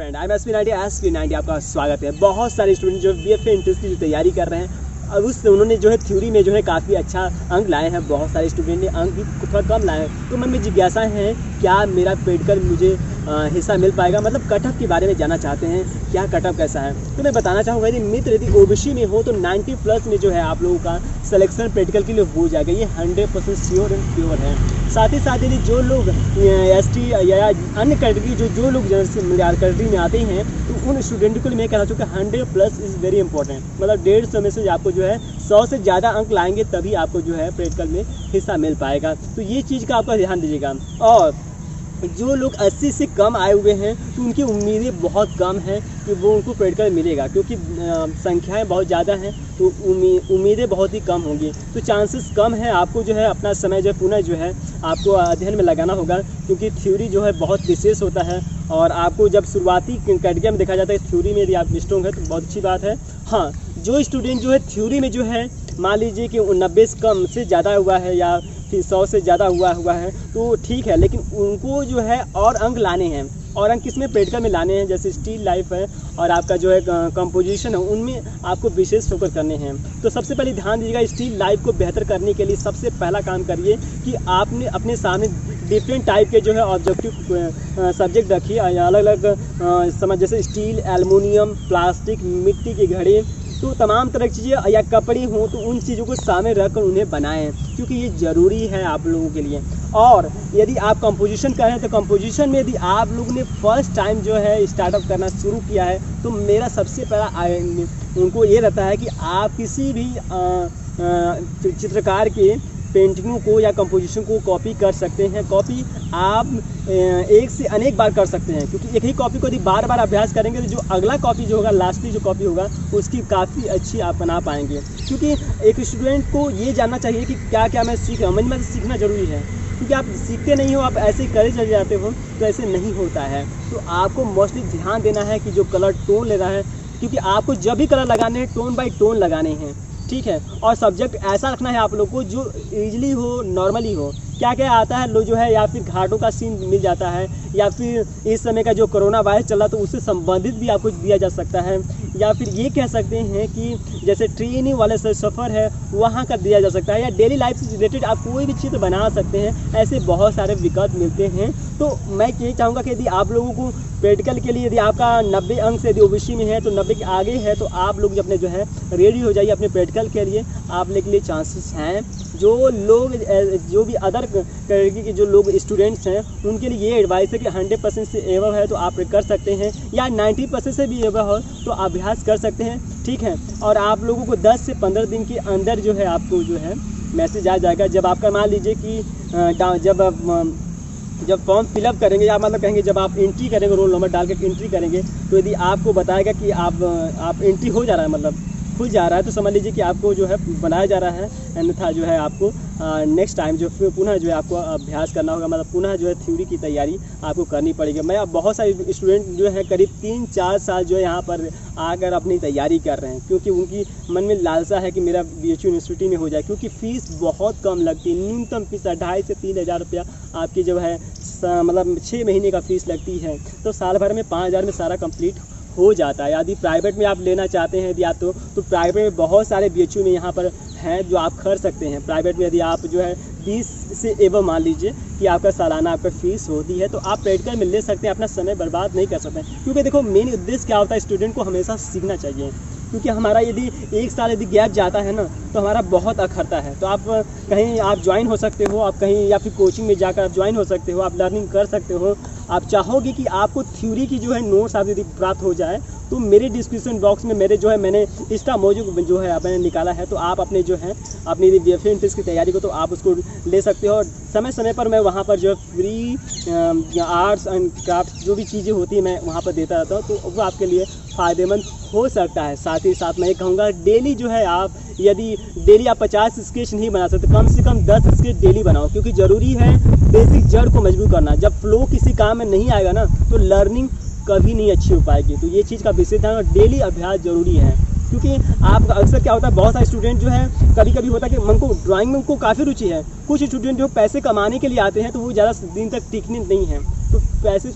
Friend I am एसपी90 आपका स्वागत है। बहुत सारे स्टूडेंट जो बीएफए एंट्रेंस की जो तैयारी कर रहे हैं, अब उन्होंने जो है थ्योरी में जो है काफ़ी अच्छा अंक लाए हैं। बहुत सारे स्टूडेंट ने अंक भी थोड़ा कम लाए हैं, तो मन में जिज्ञासा है क्या मेरा पेडकल मुझे हिस्सा मिल पाएगा, मतलब कटअप के बारे में जानना चाहते हैं क्या कटअप कैसा है। तो मैं बताना चाहूँगा यदि मित्र यदि ओबीसी में हो तो 90+ में जो है आप लोगों का सिलेक्शन पेडकल के लिए हो जाएगा, ये 100% श्योर एंड प्योर है। साथ ही साथ यदि जो लोग एसटी या अन्य कैटेगरी जो लोग कैटेगरी में आते हैं तो उन स्टूडेंट को मैं कहना चाहूँगा 100+ इज़ वेरी इंपॉर्टेंट, मतलब 150 में से आपको जो है 100 से ज़्यादा अंक लाएंगे तभी आपको जो है पेडकल में हिस्सा मिल पाएगा। तो ये चीज़ का आपका ध्यान दीजिएगा। और जो लोग 80 से कम आए हुए हैं तो उनकी उम्मीदें बहुत कम हैं कि वो उनको पेडकल मिलेगा, क्योंकि संख्याएं बहुत ज़्यादा हैं तो उम्मीदें बहुत ही कम होंगी, तो चांसेस कम है। आपको जो है अपना समय जो पुनः जो है आपको अध्ययन में लगाना होगा, क्योंकि थ्योरी जो है बहुत विशेष होता है। और आपको जब शुरुआती कैटेगरी में देखा जाता है थ्योरी में यदि आप स्ट्रॉन्ग है तो बहुत अच्छी बात है। हाँ, जो स्टूडेंट जो है थ्योरी में जो है मान लीजिए कि 90 से कम से ज़्यादा हुआ है या फिर 100 से ज़्यादा हुआ है तो ठीक है, लेकिन उनको जो है और अंक लाने हैं। और अंक किसमें पेडकल में लाने हैं, जैसे स्टील लाइफ है और आपका जो है कंपोजिशन है, उनमें आपको विशेष फोकस करने हैं। तो सबसे पहले ध्यान दीजिएगा, स्टील लाइफ को बेहतर करने के लिए सबसे पहला काम करिए कि आपने अपने सामने डिफरेंट टाइप के जो है ऑब्जेक्टिव सब्जेक्ट रखिए, अलग अलग समझ, जैसे स्टील, एल्युमिनियम, प्लास्टिक, मिट्टी के घड़े, तो तमाम तरह की चीज़ें या कपड़े हों तो उन चीज़ों को सामने रखकर उन्हें बनाएं, क्योंकि ये ज़रूरी है आप लोगों के लिए। और यदि आप कंपोजिशन कर रहे हैं तो कंपोजिशन में यदि आप लोगों ने फर्स्ट टाइम जो है स्टार्टअप करना शुरू किया है तो मेरा सबसे पहला उनको ये रहता है कि आप किसी भी चित्रकार के पेंटिंगों को या कंपोजिशन को कॉपी कर सकते हैं। कॉपी आप एक से अनेक बार कर सकते हैं, क्योंकि एक ही कॉपी को यदि बार बार अभ्यास करेंगे तो जो अगला कॉपी जो होगा, लास्टली जो कॉपी होगा, उसकी काफ़ी अच्छी आप बना पाएंगे। क्योंकि एक स्टूडेंट को ये जानना चाहिए कि क्या क्या मैं सीख रहा हूँ, मैं सीखना ज़रूरी है, क्योंकि आप सीखते नहीं हो, आप ऐसे ही करे चले जाते हो तो ऐसे नहीं होता है। तो आपको मोस्टली ध्यान देना है कि जो कलर टोन ले रहा है, क्योंकि आपको जब भी कलर लगाने हैं टोन बाई टोन लगाने हैं, ठीक है। और सब्जेक्ट ऐसा रखना है आप लोग को जो ईजिली हो, नॉर्मली हो। क्या क्या आता है लो जो है, या फिर घाटों का सीन मिल जाता है, या फिर इस समय का जो कोरोना वायरस चल रहा तो उससे संबंधित भी आपको दिया जा सकता है, या फिर ये कह सकते हैं कि जैसे ट्रेनिंग वाले से सफ़र है वहाँ का दिया जा सकता है, या डेली लाइफ से रिलेटेड आप कोई भी चित्र बना सकते हैं। ऐसे बहुत सारे विकल्प मिलते हैं। तो मैं ये चाहूँगा कि यदि आप लोगों को पेडकल के लिए यदि आपका 90 अंक से यदि ओबीसी में है तो 90 के आगे है तो आप लोग अपने जो है रेडी हो जाइए अपने पेडकल के लिए। आप लोग के लिए चांसेस हैं। जो लोग जो भी अदर कैटेगरी के जो लोग स्टूडेंट्स हैं उनके लिए ये एडवाइस है कि 100% से एवं है तो आप कर सकते हैं, या 90% से भी एवं हो तो अभ्यास कर सकते हैं, ठीक है। और आप लोगों को 10 से 15 दिन के अंदर जो है आपको जो है मैसेज आ जाएगा। जब आपका मान लीजिए कि जब फॉर्म फिलअप करेंगे, या मतलब कहेंगे जब आप एंट्री करेंगे, रोल नंबर डाल के एंट्री करेंगे, तो यदि आपको बताएगा कि आप एंट्री हो जा रहा है, मतलब खुल जा रहा है, तो समझ लीजिए कि आपको जो है बनाया जा रहा है। अन्यथा जो है आपको नेक्स्ट टाइम जो फिर पुनः जो है आपको अभ्यास करना होगा, मतलब पुनः जो है थ्योरी की तैयारी आपको करनी पड़ेगी। मैं अब बहुत सारे स्टूडेंट जो है करीब 3-4 साल जो है यहाँ पर आकर अपनी तैयारी कर रहे हैं, क्योंकि उनकी मन में लालसा है कि मेरा BHU यूनिवर्सिटी में हो जाए, क्योंकि फ़ीस बहुत कम लगती है। न्यूनतम फीस 2,500 से 3,000 रुपया आपकी जो है मतलब 6 महीने का फ़ीस लगती है, तो साल भर में 5,000 में सारा कंप्लीट हो जाता है। यदि प्राइवेट में आप लेना चाहते हैं यदि आप तो प्राइवेट में बहुत सारे BHU में यहाँ पर हैं जो आप कर सकते हैं। प्राइवेट में यदि आप जो है 20 से एवं मान लीजिए कि आपका सालाना आपका फ़ीस होती है तो आप पेडकल में ले सकते हैं, अपना समय बर्बाद नहीं कर सकते हैं। क्योंकि देखो मेन उद्देश्य क्या होता है, स्टूडेंट को हमेशा सीखना चाहिए, क्योंकि हमारा यदि 1 साल यदि गैप जाता है ना तो हमारा बहुत अखरता है। तो आप कहीं आप ज्वाइन हो सकते हो, आप कहीं या फिर कोचिंग में जाकर आप ज्वाइन हो सकते हो, आप लर्निंग कर सकते हो। आप चाहोगे कि आपको थ्योरी की जो है नोट्स आप यदि प्राप्त हो जाए तो मेरे डिस्क्रिप्शन बॉक्स में मेरे जो है मैंने इंस्टा मौजूद जो है मैंने निकाला है, तो आप अपने जो है अपनी बीएफए एंट्रेंस की तैयारी को तो आप उसको ले सकते हो। और समय समय पर मैं वहाँ पर जो है फ्री आर्ट्स एंड क्राफ्ट जो भी चीज़ें होती हैं मैं वहाँ पर देता रहता हूँ, तो वो आपके लिए फ़ायदेमंद हो सकता है। साथ ही साथ मैं ये कहूँगा डेली जो है आप यदि डेली आप 50 स्केच नहीं बना सकते, कम से कम 10 स्केच डेली बनाओ, क्योंकि ज़रूरी है बेसिक जड़ को मजबूत करना। जब फ्लो किसी काम में नहीं आएगा ना तो लर्निंग कभी नहीं अच्छी हो पाएगी। तो ये चीज़ का विशेष ध्यान, डेली अभ्यास जरूरी है। क्योंकि आप अक्सर क्या होता है, बहुत सारे स्टूडेंट जो है कभी कभी होता है कि उनको ड्राइंग में उनको काफ़ी रुचि है। कुछ स्टूडेंट जो पैसे कमाने के लिए आते हैं तो वो ज़्यादा दिन तक टिकने नहीं है। तो पैसे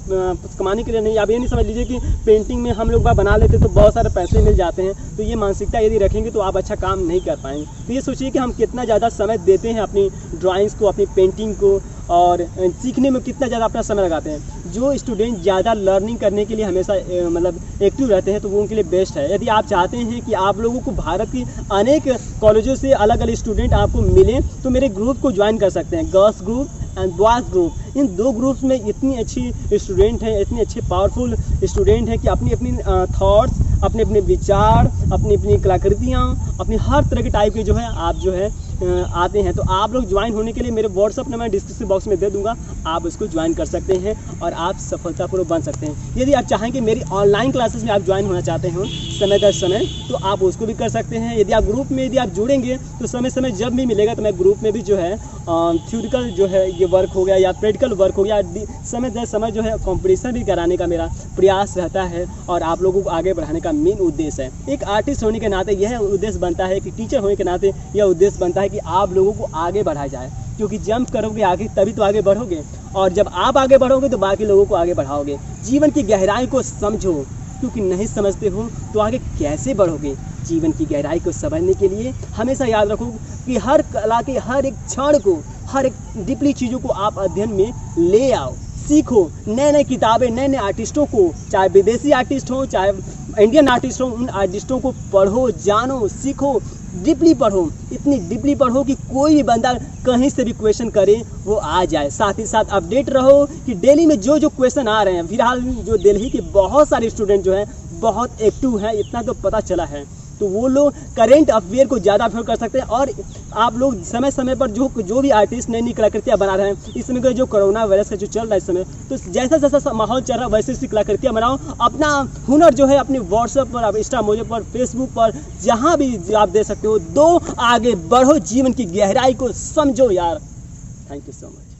कमाने के लिए नहीं। आप ये नहीं समझ लीजिए कि पेंटिंग में हम लोग बना लेते तो बहुत सारे पैसे मिल जाते हैं। तो ये मानसिकता यदि रखेंगे तो आप अच्छा काम नहीं कर पाएंगे। तो ये सोचिए कि हम कितना ज़्यादा समय देते हैं अपनी ड्राइंग्स को, अपनी पेंटिंग को, और सीखने में कितना ज़्यादा अपना समय लगाते हैं। जो स्टूडेंट ज़्यादा लर्निंग करने के लिए हमेशा मतलब एक्टिव रहते हैं तो वो उनके लिए बेस्ट है। यदि आप चाहते हैं कि आप लोगों को भारत की अनेक कॉलेजों से अलग अलग स्टूडेंट आपको मिलें तो मेरे ग्रुप को ज्वाइन कर सकते हैं, girls group and boys group. In 2 groups में इतनी अच्छी स्टूडेंट हैं, इतनी अच्छे पावरफुल स्टूडेंट हैं कि अपनी अपनी थॉट्स, अपने अपने विचार, अपनी अपनी कलाकृतियाँ, अपनी हर तरह के टाइप के जो है आप जो है आते हैं। तो आप लोग ज्वाइन होने के लिए मेरे व्हाट्सअप नंबर डिस्क्रिप्शन बॉक्स में दे दूंगा, आप उसको ज्वाइन कर सकते हैं और आप सफलतापूर्वक बन सकते हैं। यदि आप चाहें कि मेरी ऑनलाइन क्लासेस में आप ज्वाइन होना चाहते हो समय दर समय तो आप उसको भी कर सकते हैं। यदि आप ग्रुप में यदि आप जुड़ेंगे तो समय समय जब भी मिलेगा तो मैं ग्रुप में भी जो है थ्योरिकल जो है ये वर्क हो गया या प्रैक्टिकल वर्क हो गया, समय दर समय जो है कॉम्पिटिशन भी कराने का मेरा प्रयास रहता है और आप लोगों को आगे बढ़ाने का मेन उद्देश्य है। एक आर्टिस्ट होने के नाते यह उद्देश्य बनता है कि टीचर होने के नाते यह उद्देश्य बनता है कि आप लोगों को आगे बढ़ाया जाए, क्योंकि जंप करोगे आगे तभी तो आगे बढ़ोगे, और जब आप आगे बढ़ोगे तो बाकी लोगों को आगे बढ़ाओगे। जीवन की गहराई को समझो, क्योंकि नहीं समझते हो तो आगे कैसे बढ़ोगे। जीवन की गहराई को समझने के लिए हमेशा याद रखो कि हर कला के हर एक क्षण को, हर एक डीपली चीज़ों को आप अध्ययन में ले आओ, सीखो। नए नए किताबें, नए नए आर्टिस्टों को, चाहे विदेशी आर्टिस्ट हो चाहे इंडियन आर्टिस्ट हो, उन आर्टिस्टों को पढ़ो, जानो, सीखो, डीपली पढ़ो। इतनी डीपली पढ़ो कि कोई भी बंदा कहीं से भी क्वेश्चन करे वो आ जाए। साथ ही साथ अपडेट रहो कि डेली में जो जो क्वेश्चन आ रहे हैं। फिलहाल जो दिल्ली के बहुत सारे स्टूडेंट जो हैं बहुत एक्टिव हैं, इतना तो पता चला है, तो वो लोग करेंट अफेयर को ज़्यादा अफेयर कर सकते हैं। और आप लोग समय समय पर जो भी आर्टिस्ट नई नई कलाकृतियाँ बना रहे हैं, इस समय का जो कोरोना वायरस का जो चल रहा है इस समय, तो जैसा जैसा माहौल चल रहा है वैसे वैसी कलाकृतियाँ बनाओ। अपना हुनर जो है अपने व्हाट्सएप पर, आप इंस्टा मोजे पर, फेसबुक पर, जहाँ भी आप दे सकते हो, आगे बढ़ो, जीवन की गहराई को समझो यार। Thank you so much.